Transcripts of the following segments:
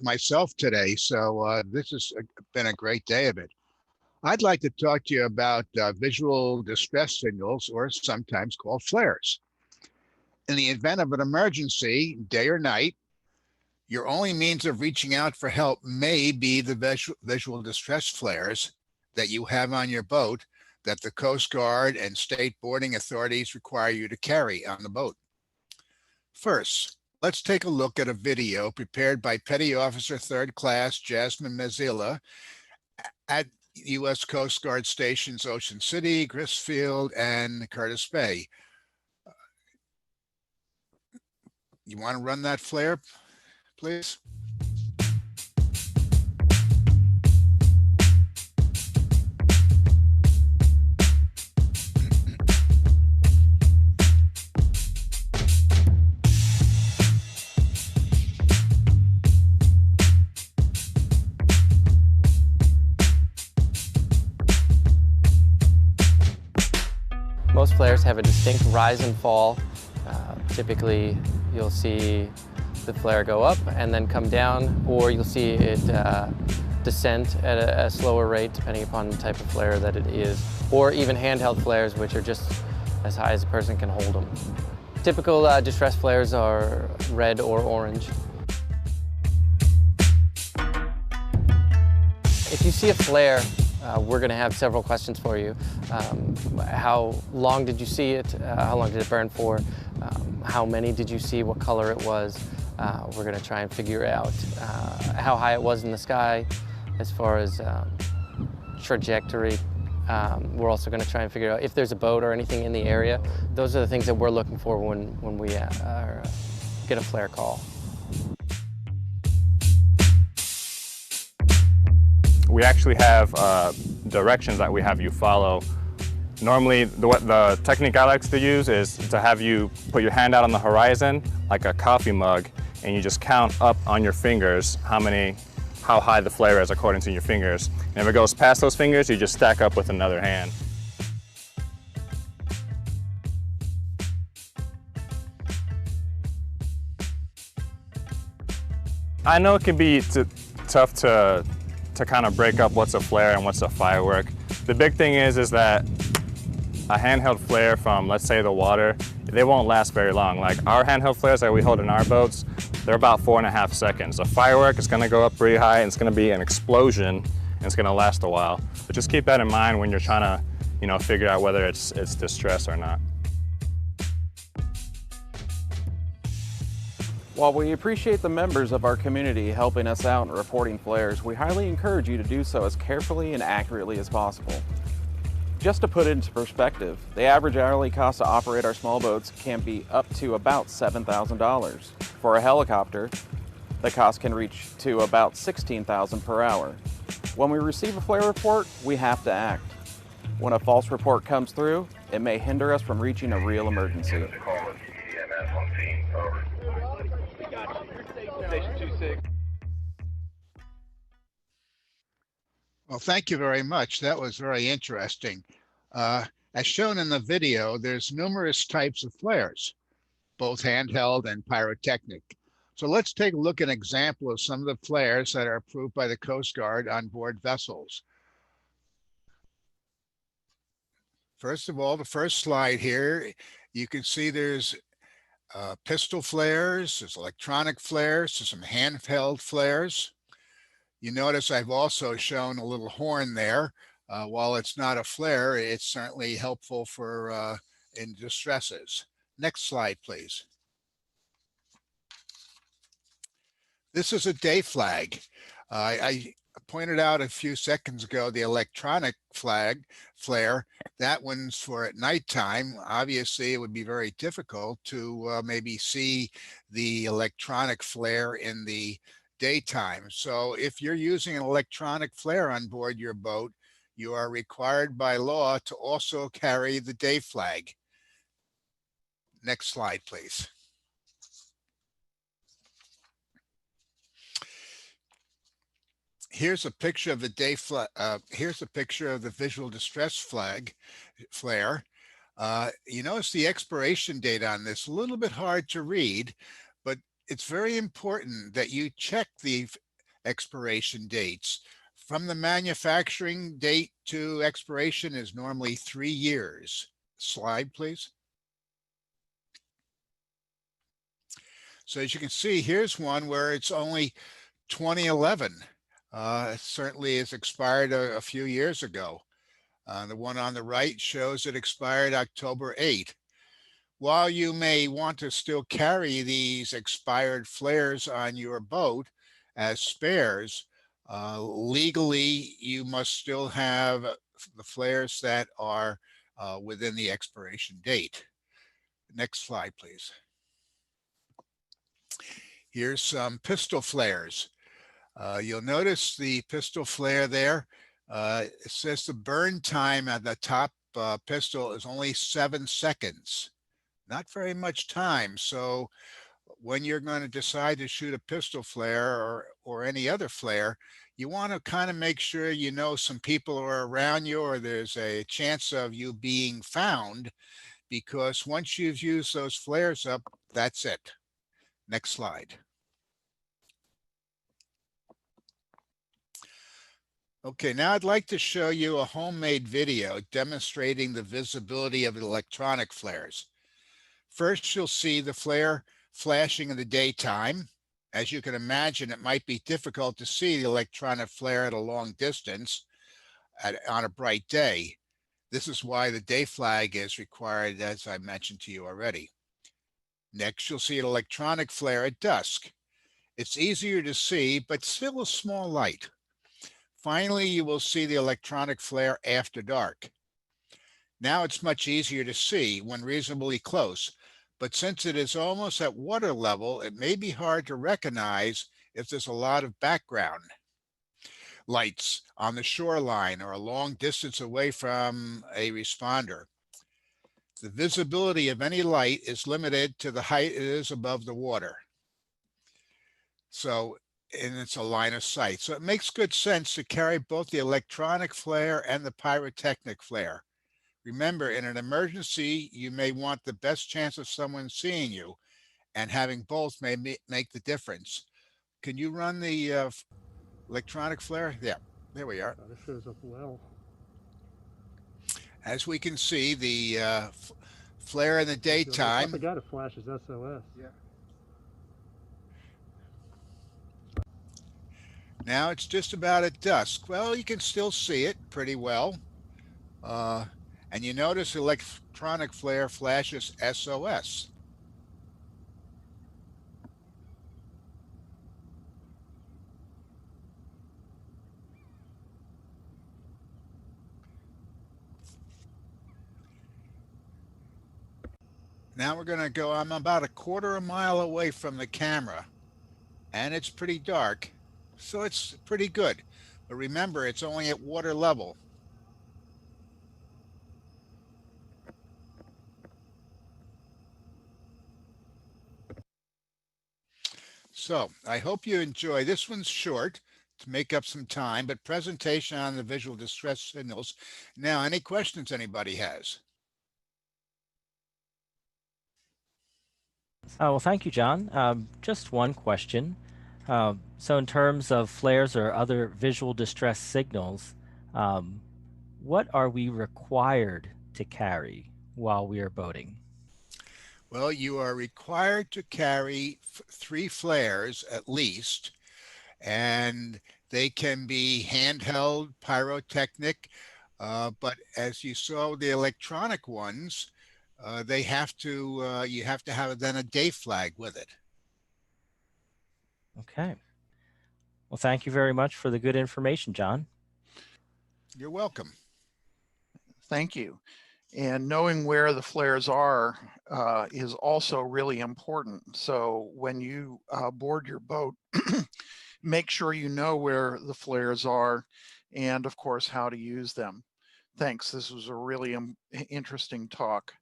myself today, so this has been a great day of it. I'd like to talk to you about visual distress signals, or sometimes called flares. In the event of an emergency, day or night, your only means of reaching out for help may be the visual distress flares that you have on your boat that the Coast Guard and state boarding authorities require you to carry on the boat. First, let's take a look at a video prepared by Petty Officer 3rd Class Jasmine Mazzilla at U.S. Coast Guard stations Ocean City, Gristfield, and Curtis Bay. You want to run that flare, please? Most flares have a distinct rise and fall. Typically, you'll see the flare go up and then come down, or you'll see it descend at a slower rate depending upon the type of flare that it is, or even handheld flares, which are just as high as a person can hold them. Typical distress flares are red or orange. If you see a flare, we're going to have several questions for you. How long did you see it? How long did it burn for? How many did you see? What color it was? We're going to try and figure out how high it was in the sky as far as trajectory. We're also going to try and figure out if there's a boat or anything in the area. Those are the things that we're looking for when we get a flare call. We actually have directions that we have you follow. Normally, the technique I like to use is to have you put your hand out on the horizon like a coffee mug, and you just count up on your fingers how high the flare is according to your fingers. And if it goes past those fingers, you just stack up with another hand. I know it can be tough to kind of break up what's a flare and what's a firework. The big thing is that a handheld flare from, let's say, the water, they won't last very long. Like our handheld flares that we hold in our boats, they're about 4.5 seconds. A firework is gonna go up pretty high and it's gonna be an explosion and it's gonna last a while. But just keep that in mind when you're trying to, figure out whether it's distress or not. While we appreciate the members of our community helping us out in reporting flares, we highly encourage you to do so as carefully and accurately as possible. Just to put it into perspective, the average hourly cost to operate our small boats can be up to about $7,000. For a helicopter, the cost can reach to about $16,000 per hour. When we receive a flare report, we have to act. When a false report comes through, it may hinder us from reaching a real emergency. Well, thank you very much. That was very interesting. As shown in the video, there's numerous types of flares, both handheld and pyrotechnic. So let's take a look at an example of some of the flares that are approved by the Coast Guard on board vessels. First of all, the first slide here, you can see there's pistol flares, there's electronic flares, there's some handheld flares. You notice I've also shown a little horn there. While it's not a flare, it's certainly helpful for in distresses. Next slide, please. This is a day flag. I pointed out a few seconds ago the electronic flare. That one's for at nighttime. Obviously, it would be very difficult to maybe see the electronic flare in the daytime. So if you're using an electronic flare on board your boat, you are required by law to also carry the day flag. Next slide, please. Here's a picture of the here's a picture of the visual distress flare. You notice the expiration date on this, a little bit hard to read, but it's very important that you check the expiration dates. From the manufacturing date to expiration is normally 3 years. Slide, please. So as you can see, here's one where it's only 2011. It certainly is expired a few years ago. The one on the right shows it expired October 8. While you may want to still carry these expired flares on your boat as spares, legally you must still have the flares that are within the expiration date. Next slide, please. Here's some pistol flares. You'll notice the pistol flare there. It says the burn time at the top pistol is only 7 seconds. Not very much time. So when you're going to decide to shoot a pistol flare or any other flare, you want to kind of make sure you know some people are around you or there's a chance of you being found, because once you've used those flares up, that's it. Next slide. Okay, now I'd like to show you a homemade video demonstrating the visibility of electronic flares. First, you'll see the flare flashing in the daytime. As you can imagine, it might be difficult to see the electronic flare at a long distance on a bright day. This is why the day flag is required, as I mentioned to you already. Next, you'll see an electronic flare at dusk. It's easier to see, but still a small light. Finally, you will see the electronic flare after dark. Now it's much easier to see when reasonably close, but since it is almost at water level, it may be hard to recognize if there's a lot of background lights on the shoreline or a long distance away from a responder. The visibility of any light is limited to the height it is above the water. And it's a line of sight. So it makes good sense to carry both the electronic flare and the pyrotechnic flare. Remember, in an emergency, you may want the best chance of someone seeing you, and having both may make the difference. Can you run the electronic flare? Yeah, there we are. This shows up well. As we can see, the flare in the daytime. I forgot it flashes SOS. Yeah. Now it's just about at dusk. Well, you can still see it pretty well. And you notice electronic flare flashes SOS. Now we're going to go, I'm about a quarter of a mile away from the camera, and it's pretty dark, so it's pretty good. But remember, it's only at water level. So I hope you enjoy. This one's short to make up some time, but presentation on the visual distress signals. Now, any questions anybody has? Well, thank you, John. Just one question. So in terms of flares or other visual distress signals, what are we required to carry while we are boating? Well, you are required to carry 3 flares at least, and they can be handheld, pyrotechnic, but as you saw the electronic ones, they have to, you have to have then a day flag with it. Okay. Well, thank you very much for the good information, John. You're welcome. Thank you. And knowing where the flares are is also really important. So when you board your boat, make sure you know where the flares are and, of course, how to use them. Thanks. This was a really interesting talk.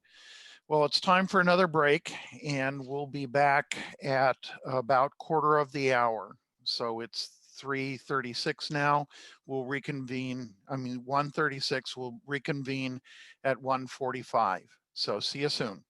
Well, it's time for another break, and we'll be back at about quarter of the hour. So it's 3:36 now. We'll reconvene, 1:36, we'll reconvene at 1:45. So see you soon.